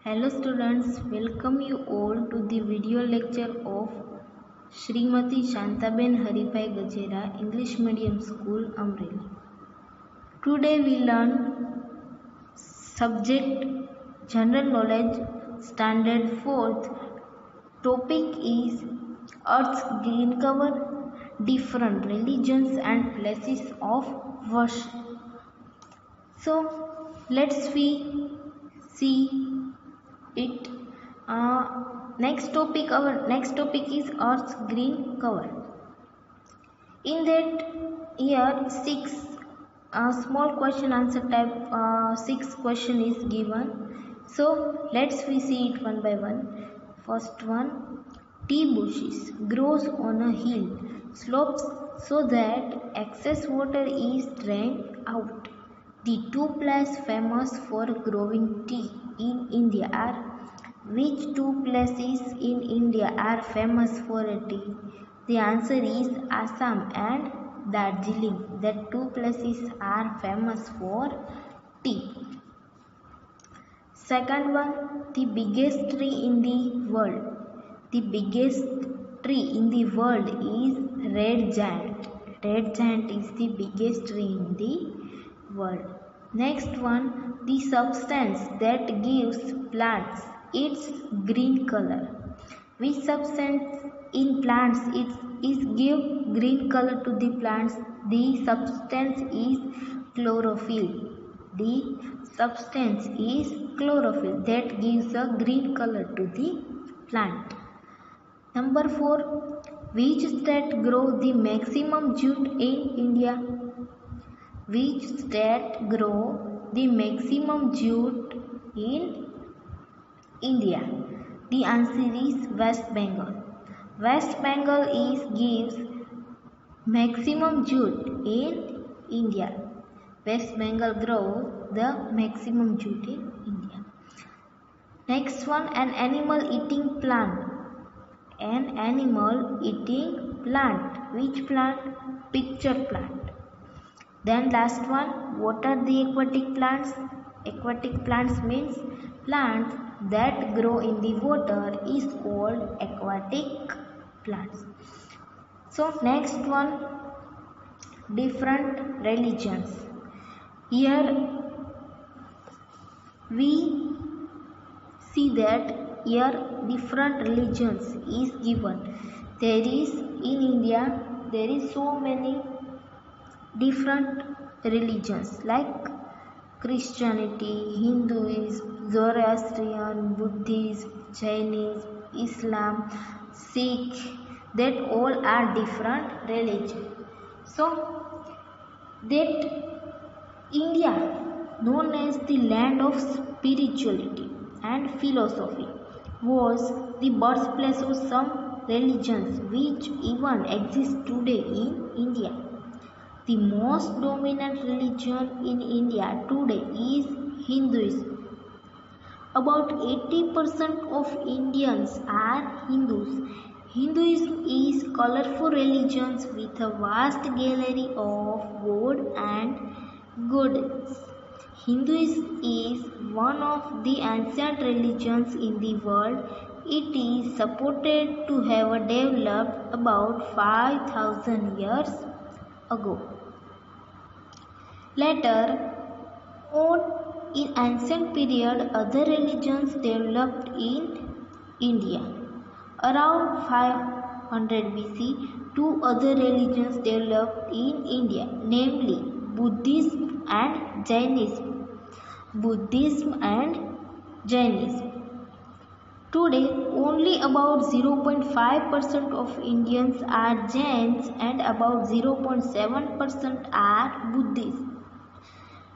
Hello students, welcome you all to the video lecture of Srimati Shantaben Haripai Gajera English Medium School, Amreli. Today we learn subject General Knowledge Standard 4th. Topic is Earth's green cover, different religions and places of worship. So let's see it. Our next topic is Earth's green cover. In that year 6 small question answer type 6 question is given. So let's we see it one by one. First one, tea bushes grows on a hill slopes so that excess water is drained out. The two places famous for growing tea in India are which two places in India are famous for tea? The answer is Assam and Darjeeling. That two places are famous for tea. Second one, the biggest tree in the world. The biggest tree in the world is red giant. Red giant is the biggest tree in the world. Next one, the substance that gives plants its green color. Which substance in plants is give green color to the plants? The substance is chlorophyll. The substance is chlorophyll that gives a green color to the plant. Number 4, which state grow the maximum jute in India? Which state grow the maximum jute in India? The answer is West Bengal. West Bengal gives maximum jute in India. West Bengal grows the maximum jute in India. Next one, an animal eating plant. An animal eating plant. Which plant? Picture plant. Then last one, what are the aquatic plants? Aquatic plants means plants that grow in the water is called aquatic plants. So next one, different religions. Here we see that here different religions is given. There is in India there is so many different religions like Christianity, Hinduism, Zoroastrian, Buddhism, Jainism, Islam, Sikh, that all are different religions. So that India, known as the land of spirituality and philosophy, was the birthplace of some religions which even exist today in India. The most dominant religion in India today is Hinduism. About 80% of Indians are Hindus. Hinduism is colorful religion with a vast gallery of god and goddesses. Hinduism is one of the ancient religions in the world. It is supported to have developed about 5,000 years ago. Later on, in ancient period, other religions developed in India. Around 500 BC, two other religions developed in India, namely Buddhism and Jainism. Buddhism and Jainism. Today, only about 0.5% of Indians are Jains and about 0.7% are Buddhists.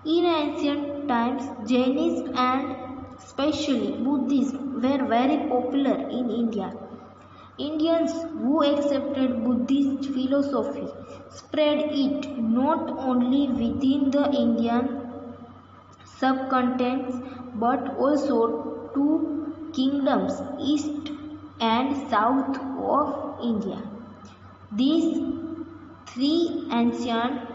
In ancient times, Jainism and especially Buddhism were very popular in India. Indians who accepted Buddhist philosophy spread it not only within the Indian subcontinent but also to kingdoms east and south of India. These three ancient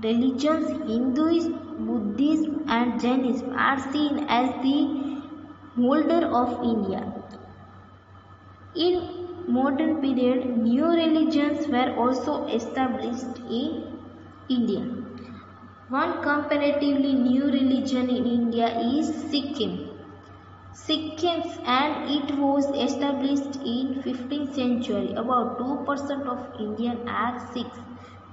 religions, Hinduism, Buddhism and Jainism, are seen as the holder of India. In modern period, new religions were also established in India. One comparatively new religion in India is Sikhism. And it was established in 15th century. About 2% of Indians are Sikhs.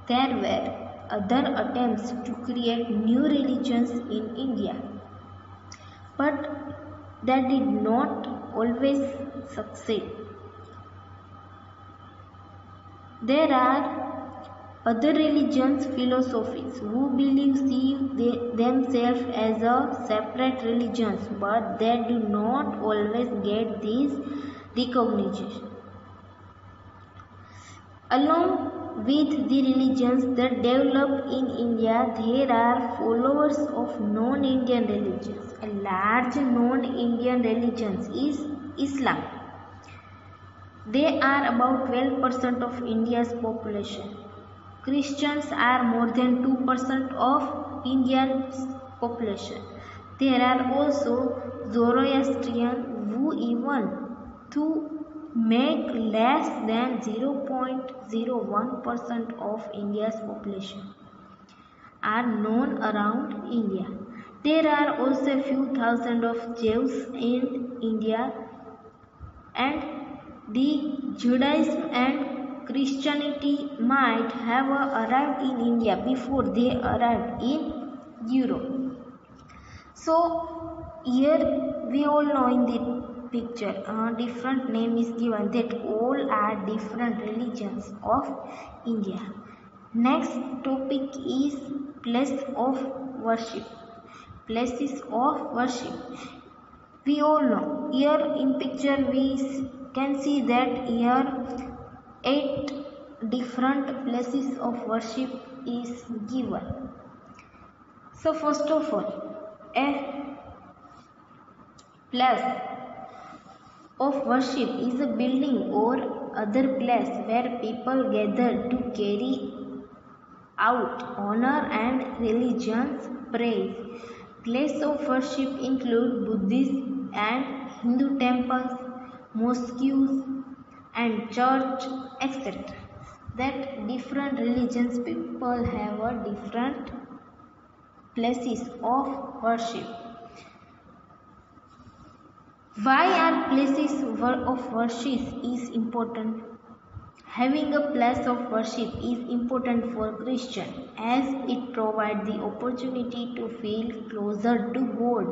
There were other attempts to create new religions in India, but that did not always succeed. There are other religions, philosophies who see themselves as a separate religions, but they do not always get this recognition. Along with the religions that developed in India, there are followers of non-Indian religions. A large non-Indian religion is Islam. They are about 12% of India's population. Christians are more than 2% of India's population. There are also Zoroastrian who even to make less than 0.01% of India's population are known around India. There are also a few thousand of Jews in India, and the Judaism and Christianity might have arrived in India before they arrived in Europe. So here we all know in the picture a different name is given that all are different religions of India. Next topic is place of worship. Places of worship. We all know here in picture we can see that here 8 different places of worship is given. So first of all, a place of worship is a building or other place where people gather to carry out honor and religious praise. Places of worship include Buddhist and Hindu temples, mosques and church, etc. That different religions people have a different places of worship. Why are places of worship is important? Having a place of worship is important for Christians as it provides the opportunity to feel closer to God,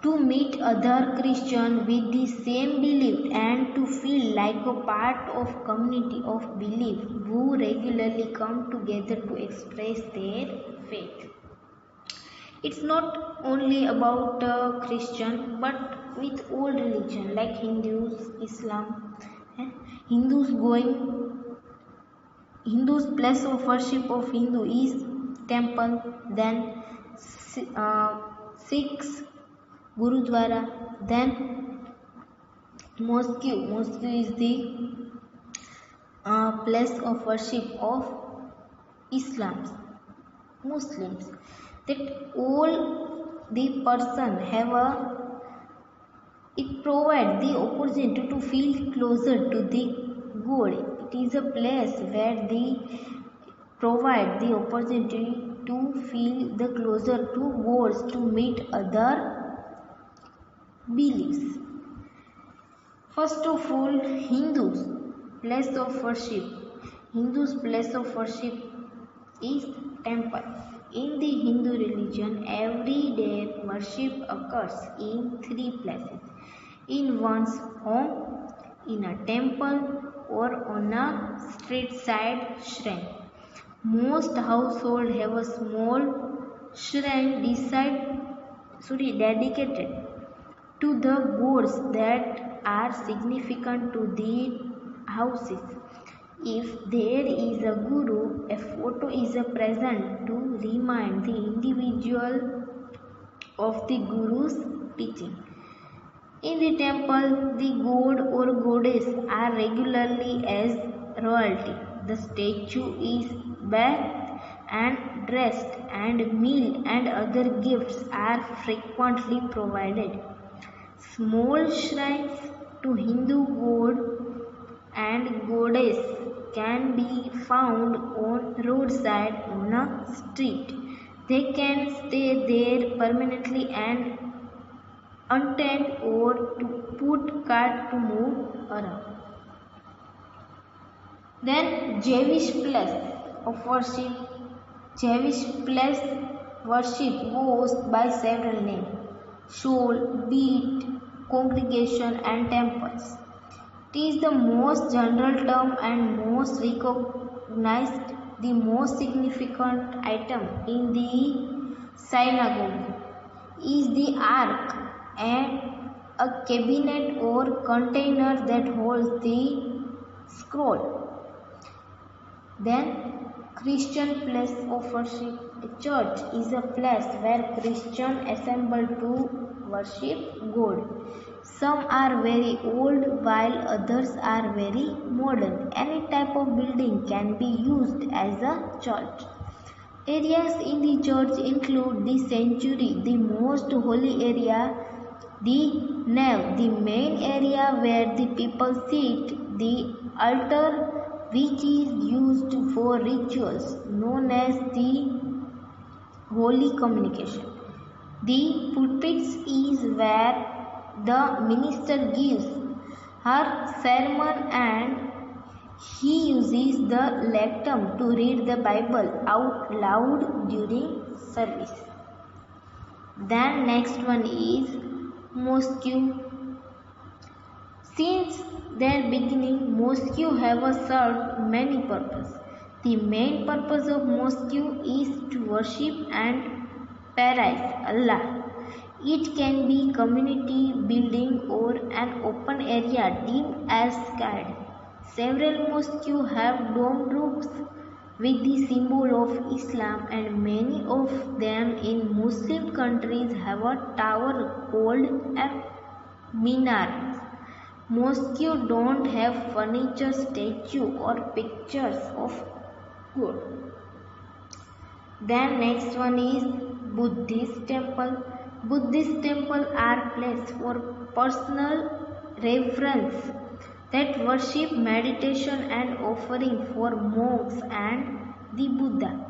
to meet other Christians with the same belief, and to feel like a part of community of belief who regularly come together to express their faith. It's not only about Christian but with all religion like Hindus, Islam. Hindus place of worship of Hindu is temple, then Sikhs Gurudwara, then mosque. Mosque is the place of worship of Muslims. That all the person have it provides the opportunity to feel closer to the God. It is a place where they provide the opportunity to feel the closer to God, to meet other beliefs. First of all, Hindus place of worship. Hindus place of worship is temple. In the Hindu religion, every day worship occurs in 3 places: in one's home, in a temple, or on a street side shrine. Most households have a small shrine dedicated to the gods that are significant to the houses. If there is a guru, a photo is present to remind the individual of the guru's teaching. In the temple, the god or goddess are regularly as royalty. The statue is bathed and rest and meal and other gifts are frequently provided. Small shrines to Hindu god and goddess can be found on roadside on a street. They can stay there permanently and untend or to put cart to move around. Then Jewish place of worship. Jewish place worship goes by several names: shul, beat, congregation, and temples. It is the most general term and most recognized. The most significant item in the synagogue is the ark, and a cabinet or container that holds the scroll. Then Christian place of worship. A church is a place where Christians assemble to worship God. Some are very old while others are very modern. Any type of building can be used as a church. Areas in the church include the sanctuary, the most holy area, the nave, the main area where the people sit, the altar which is used for rituals known as the Holy Communication. The pulpit is where the minister gives her sermon and he uses the lectern to read the Bible out loud during service. Then next one is mosque. Since their beginning, mosques have served many purposes. The main purpose of mosque is to worship and praise Allah. It can be community building or an open area deemed as sacred. Several mosques have domed roofs with the symbol of Islam, and many of them in Muslim countries have a tower called a minaret. Mosques don't have furniture, statue or pictures of God. Then next one is Buddhist temple. Buddhist temples are places for personal reverence that worship, meditation and offering for monks and the Buddha.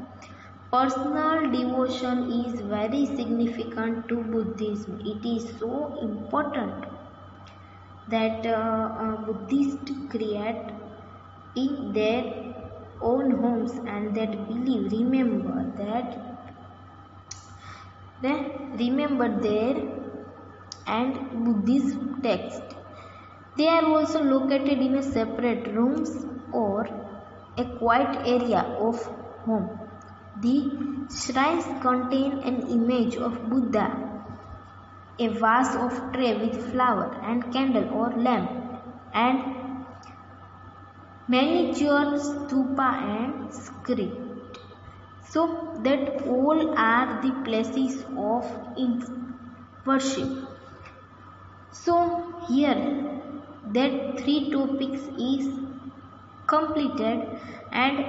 Personal devotion is very significant to Buddhism. It is so important that Buddhists create in their own homes and that remember their and Buddhist text. They are also located in a separate rooms or a quiet area of home. The shrines contain an image of Buddha, a vase of tray with flower and candle or lamp, and miniatures, stupa and script. So that all are the places of worship. So here that 3 topics is completed, and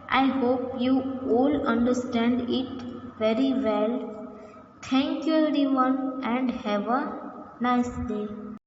I hope you all understand it very well. Thank you everyone and have a nice day.